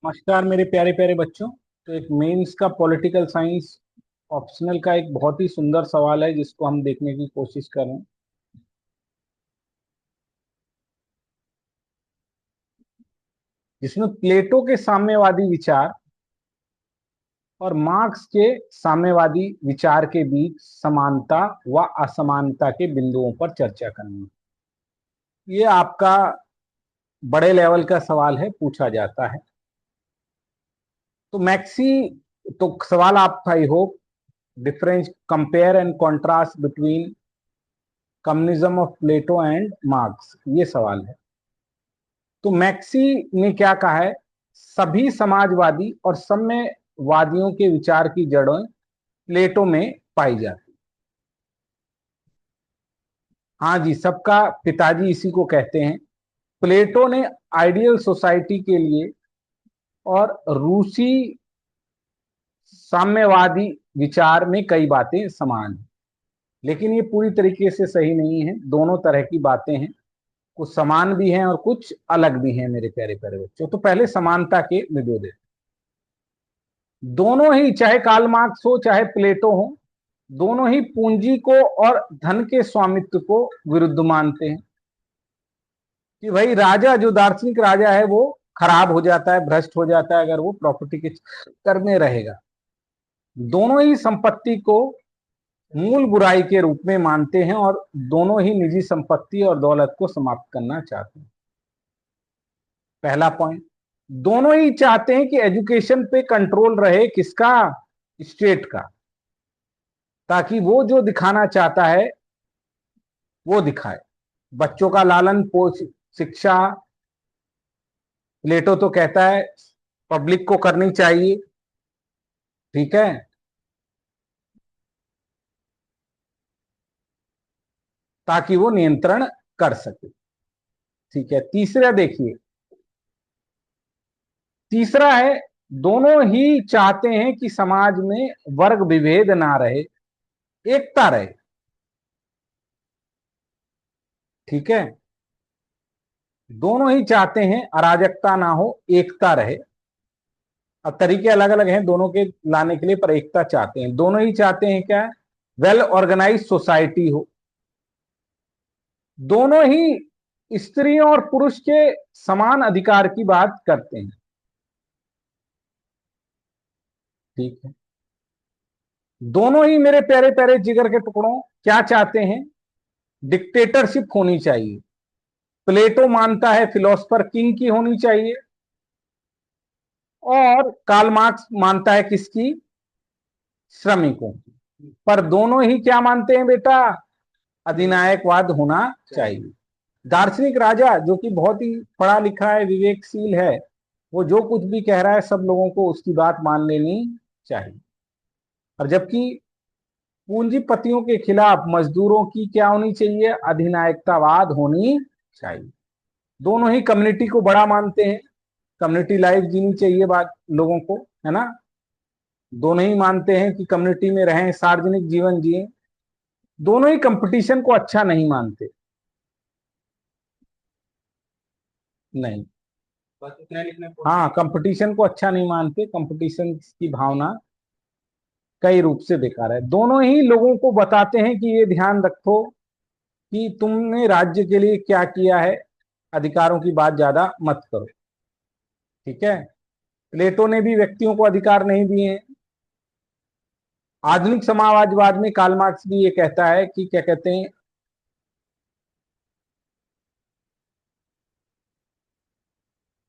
नमस्कार मेरे प्यारे प्यारे बच्चों। तो एक मेंस का पॉलिटिकल साइंस ऑप्शनल का एक बहुत ही सुंदर सवाल है जिसको हम देखने की कोशिश कर रहे हैं, जिसमें प्लेटो के साम्यवादी विचार और मार्क्स के साम्यवादी विचार के बीच समानता व असमानता के बिंदुओं पर चर्चा करनी है। ये आपका बड़े लेवल का सवाल है, पूछा जाता है। तो मैक्सी तो सवाल आपका I hope difference compare and contrast between communism of Plato and Marx, ये सवाल है। तो मैक्सी ने क्या कहा है, सभी समाजवादी और साम्यवादियों के विचार की जड़ें प्लेटो में पाई जाती। हाँ जी, सबका पिताजी इसी को कहते हैं। प्लेटो ने आइडियल सोसाइटी के लिए और रूसी साम्यवादी विचार में कई बातें समान हैं, लेकिन ये पूरी तरीके से सही नहीं है। दोनों तरह की बातें हैं, कुछ समान भी हैं और कुछ अलग भी हैं मेरे प्यारे प्यारे बच्चों। तो पहले समानता के विरोध है। दोनों ही, चाहे कार्ल मार्क्स हो चाहे प्लेटो हो, दोनों ही पूंजी को और धन के स्वामित्व को विरुद्ध मानते हैं कि भाई राजा, जो दार्शनिक राजा है, वो खराब हो जाता है, भ्रष्ट हो जाता है अगर वो प्रॉपर्टी के चक्कर में रहेगा। दोनों ही संपत्ति को मूल बुराई के रूप में मानते हैं और दोनों ही निजी संपत्ति और दौलत को समाप्त करना चाहते हैं। पहला पॉइंट, दोनों ही चाहते हैं कि एजुकेशन पे कंट्रोल रहे, किसका? स्टेट का, ताकि वो जो दिखाना चाहता है वो दिखाए। बच्चों का लालन पोष शिक्षा, प्लेटो तो कहता है पब्लिक को करनी चाहिए, ठीक है, ताकि वो नियंत्रण कर सके। ठीक है, तीसरा देखिए, तीसरा है, दोनों ही चाहते हैं कि समाज में वर्ग विभेद ना रहे, एकता रहे। ठीक है, दोनों ही चाहते हैं अराजकता ना हो, एकता रहे। अब तरीके अलग अलग हैं दोनों के लाने के लिए, पर एकता चाहते हैं। दोनों ही चाहते हैं क्या? वेल ऑर्गेनाइज सोसाइटी हो। दोनों ही स्त्रियों और पुरुष के समान अधिकार की बात करते हैं। ठीक है, दोनों ही मेरे प्यारे प्यारे जिगर के टुकड़ों क्या चाहते हैं? डिक्टेटरशिप होनी चाहिए। प्लेटो मानता है फिलोसफर किंग की होनी चाहिए, और कार्ल मार्क्स मानता है किसकी? श्रमिकों की। पर दोनों ही क्या मानते हैं बेटा? अधिनायकवाद होना चाहिए। दार्शनिक राजा जो कि बहुत ही पढ़ा लिखा है, विवेकशील है, वो जो कुछ भी कह रहा है सब लोगों को उसकी बात मान लेनी चाहिए। और जबकि पूंजीपतियों के खिलाफ मजदूरों की क्या होनी चाहिए? अधिनायकतावाद होनी चाहिए। दोनों ही कम्युनिटी को बड़ा मानते हैं, कम्युनिटी लाइफ जीनी चाहिए बात लोगों को, है ना। दोनों ही मानते हैं कि कम्युनिटी में रहें, सार्वजनिक जीवन जिए। दोनों ही कंपटीशन को अच्छा नहीं मानते, नहीं। हाँ, कंपटीशन को अच्छा नहीं मानते, कंपटीशन की भावना कई रूप से बेकार है। दोनों ही लोगों को बताते हैं कि ये ध्यान रखो कि तुमने राज्य के लिए क्या किया है, अधिकारों की बात ज्यादा मत करो। ठीक है, प्लेटो ने भी व्यक्तियों को अधिकार नहीं दिए हैं। आधुनिक समाजवाद में कार्ल मार्क्स भी ये कहता है कि क्या कहते हैं,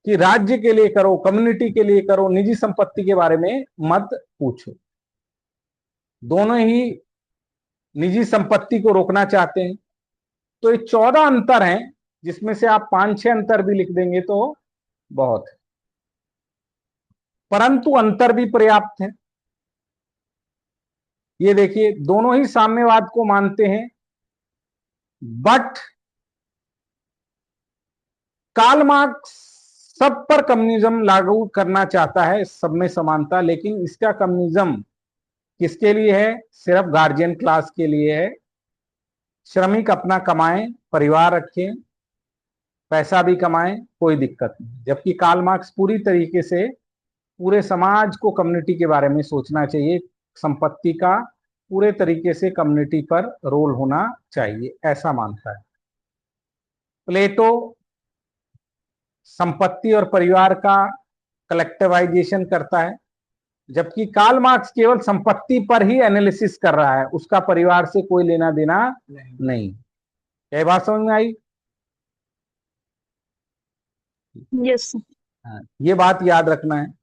कि राज्य के लिए करो, कम्युनिटी के लिए करो, निजी संपत्ति के बारे में मत पूछो। दोनों ही निजी संपत्ति को रोकना चाहते हैं। तो ये 14 अंतर हैं, जिसमें से आप 5-6 अंतर भी लिख देंगे तो बहुत है, परंतु अंतर भी पर्याप्त है। ये देखिए, दोनों ही साम्यवाद को मानते हैं, बट कार्ल मार्क्स सब पर कम्युनिज्म लागू करना चाहता है, सब में समानता, लेकिन इसका कम्युनिज्म किसके लिए है? सिर्फ गार्जियन क्लास के लिए है। श्रमिक अपना कमाएं, परिवार रखें, पैसा भी कमाएं, कोई दिक्कत नहीं। जबकि कार्ल मार्क्स पूरी तरीके से पूरे समाज को, कम्युनिटी के बारे में सोचना चाहिए, संपत्ति का पूरे तरीके से कम्युनिटी पर रोल होना चाहिए, ऐसा मानता है। प्लेटो संपत्ति और परिवार का कलेक्टिवाइजेशन करता है, जबकि कार्ल मार्क्स केवल संपत्ति पर ही एनालिसिस कर रहा है, उसका परिवार से कोई लेना देना नहीं। क्या बात समझ में आई? यस। हाँ, ये बात याद रखना है।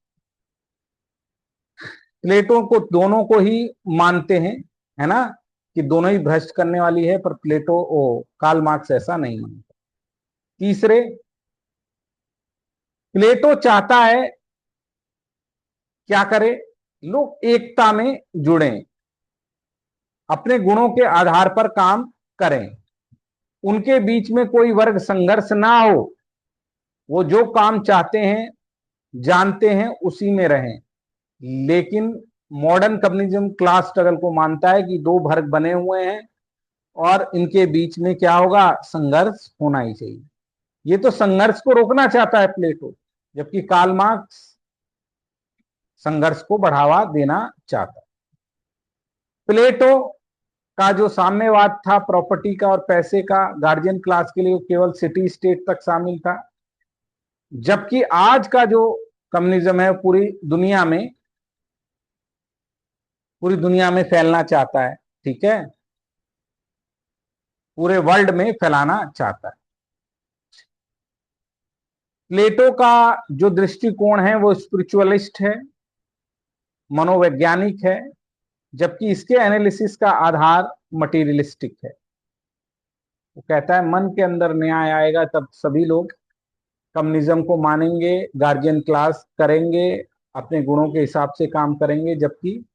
प्लेटो को दोनों को ही मानते हैं, है ना, कि दोनों ही भ्रष्ट करने वाली है, पर प्लेटो ओ कार्ल मार्क्स ऐसा नहीं मानता। तीसरे, प्लेटो चाहता है क्या करे, लोग एकता में जुड़े, अपने गुणों के आधार पर काम करें, उनके बीच में कोई वर्ग संघर्ष ना हो, वो जो काम चाहते हैं, जानते हैं, उसी में रहें। लेकिन मॉडर्न कम्युनिज्म क्लास स्ट्रगल को मानता है कि दो वर्ग बने हुए हैं और इनके बीच में क्या होगा, संघर्ष होना ही चाहिए। ये तो संघर्ष को रोकना चाहता है प्लेटो, जबकि कार्ल मार्क्स संघर्ष को बढ़ावा देना चाहता है। प्लेटो का जो साम्यवाद था प्रॉपर्टी का और पैसे का, गार्जियन क्लास के लिए केवल सिटी स्टेट तक शामिल था, जबकि आज का जो कम्युनिज्म है पूरी दुनिया में फैलना चाहता है, ठीक है, पूरे वर्ल्ड में फैलाना चाहता है। प्लेटो का जो दृष्टिकोण है वो स्पिरिचुअलिस्ट है, मनोवैज्ञानिक है, जबकि इसके एनालिसिस का आधार मटेरियलिस्टिक है। वो कहता है मन के अंदर न्याय आएगा तब सभी लोग कम्युनिज्म को मानेंगे, गार्जियन क्लास करेंगे, अपने गुणों के हिसाब से काम करेंगे, जबकि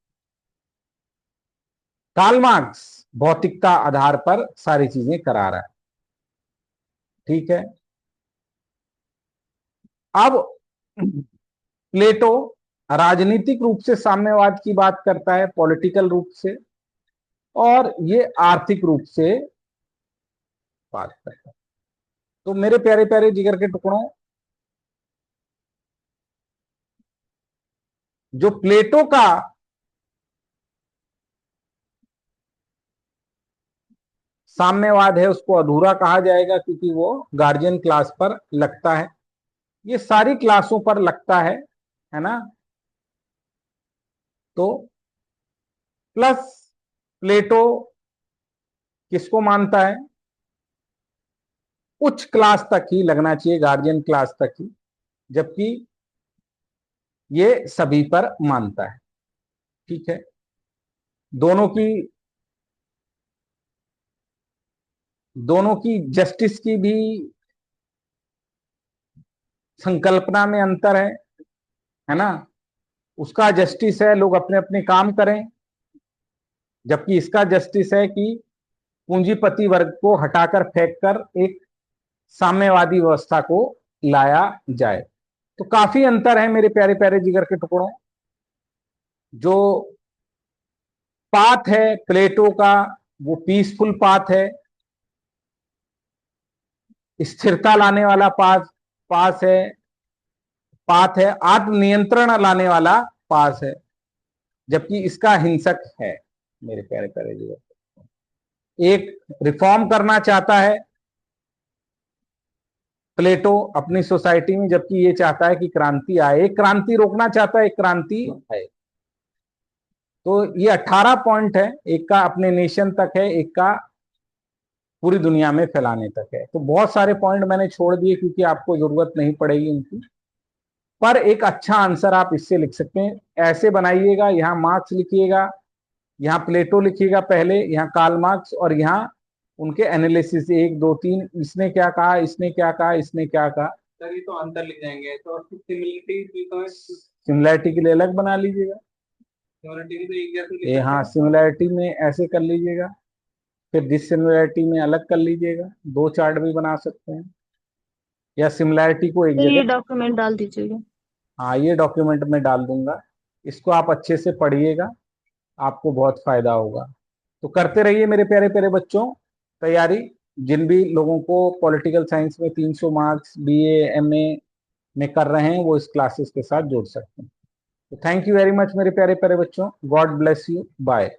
कार्ल मार्क्स भौतिकता आधार पर सारी चीजें करा रहा है। ठीक है, अब प्लेटो राजनीतिक रूप से साम्यवाद की बात करता है, पॉलिटिकल रूप से, और ये आर्थिक रूप से बात करता है। तो मेरे प्यारे प्यारे जिगर के टुकड़ों, जो प्लेटो का साम्यवाद है उसको अधूरा कहा जाएगा, क्योंकि वो गार्जियन क्लास पर लगता है, ये सारी क्लासों पर लगता है ना। तो प्लस प्लेटो किसको मानता है, उच्च क्लास तक ही लगना चाहिए, गार्जियन क्लास तक ही, जबकि ये सभी पर मानता है। ठीक है, दोनों की दोनों की जस्टिस की भी संकल्पना में अंतर है ना। उसका जस्टिस है लोग अपने अपने काम करें, जबकि इसका जस्टिस है कि पूंजीपति वर्ग को हटाकर फेंककर एक साम्यवादी व्यवस्था को लाया जाए। तो काफी अंतर है मेरे प्यारे प्यारे जिगर के टुकड़ों। जो पाथ है प्लेटो का वो पीसफुल पाथ है, स्थिरता लाने वाला पास है, पाथ है, आत्मनियंत्रण लाने वाला पास है, जबकि इसका हिंसक है मेरे प्यारे प्यारे जिगर। एक रिफॉर्म करना चाहता है प्लेटो अपनी सोसाइटी में, जबकि ये चाहता है कि क्रांति आए, एक क्रांति रोकना चाहता है, एक क्रांति आए। तो ये 18 पॉइंट है, एक का अपने नेशन तक है, एक का पूरी दुनिया में फैलाने तक है। तो बहुत सारे पॉइंट मैंने छोड़ दिए क्योंकि आपको जरूरत नहीं पड़ेगी उनकी, पर एक अच्छा आंसर आप इससे लिख सकते हैं। ऐसे बनाइएगा, यहाँ मार्क्स लिखिएगा, यहाँ प्लेटो लिखिएगा पहले, यहाँ कार्ल मार्क्स, और यहाँ उनके एनालिसिस 1 2 3, इसने क्या कहा, इसने क्या कहा, इसने क्या कहा। सर ये तो अंतर लिख जाएंगे, तो सिमिलरिटी भी तो है। सिमिलैरिटी के लिए अलग बना लीजिएगा, सिमिलरिटी भी तो एक जैसे लिख ये सकते हाँ हैं। सिमिलैरिटी में ऐसे कर लीजिएगा, फिर डिसिमिलैरिटी में अलग कर लीजिएगा, 2 चार्ट भी बना सकते हैं, या सिमिलैरिटी को एक सर ये जगह। डॉक्यूमेंट डाल दीजिएगा। हाँ, ये डॉक्यूमेंट में डाल दूंगा, इसको आप अच्छे से पढ़िएगा, आपको बहुत फायदा होगा। तो करते रहिए मेरे प्यारे प्यारे बच्चों तैयारी, जिन भी लोगों को पॉलिटिकल साइंस में 300 मार्क्स बीए एमए में कर रहे हैं वो इस क्लासेस के साथ जोड़ सकते हैं। तो थैंक यू वेरी मच मेरे प्यारे प्यारे बच्चों, गॉड ब्लेस यू, बाय।